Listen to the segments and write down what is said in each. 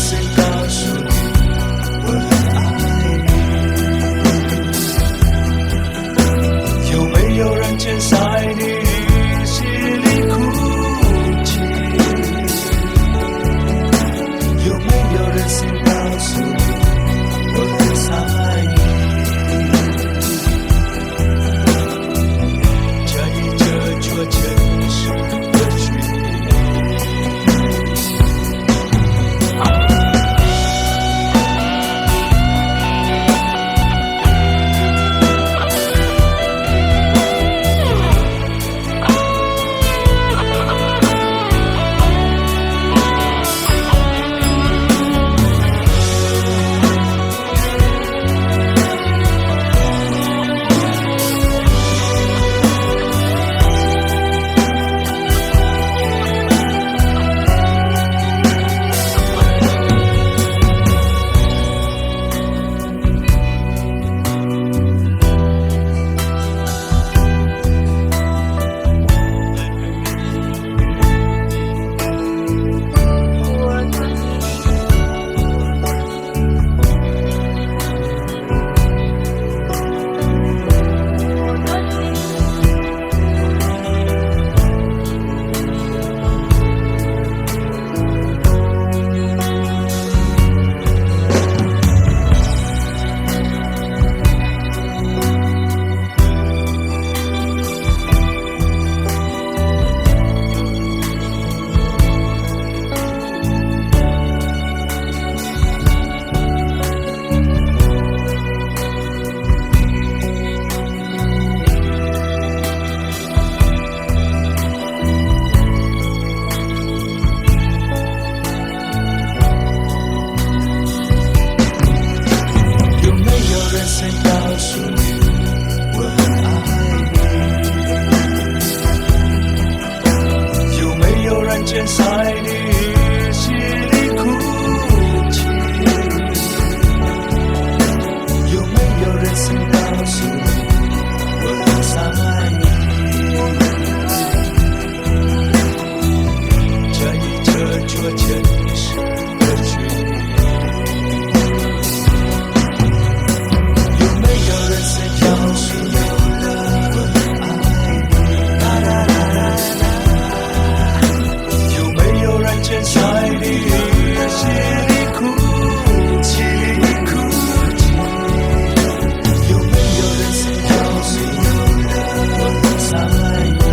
声告诉你，我很爱你？有没有人见在你心里哭泣？有没有人声告诉你，我很爱你？这一这却真实的距离。在你心里哭泣，有没有人曾告诉你，我很爱你？这一这却真实的距离，有没有人曾告诉你，我很爱你？有没有人曾在你心里哭泣？有没有人曾告诉你，我很爱你？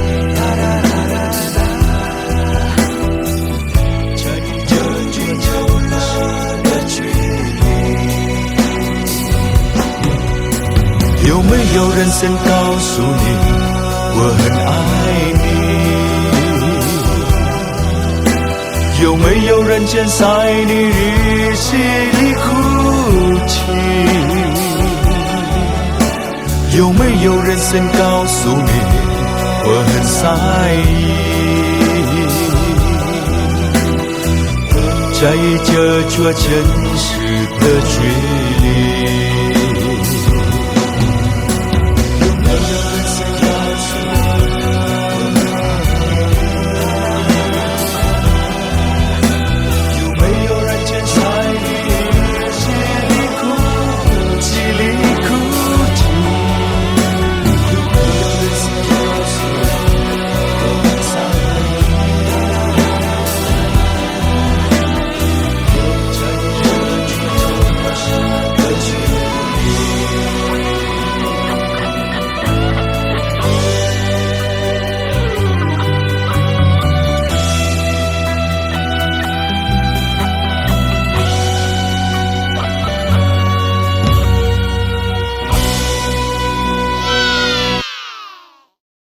这一这却有了的距离，有没有人曾告诉你，我很爱你？有没有人曾在你心里哭泣？有没有人曾告诉你，我很爱你？在这却真实的距离。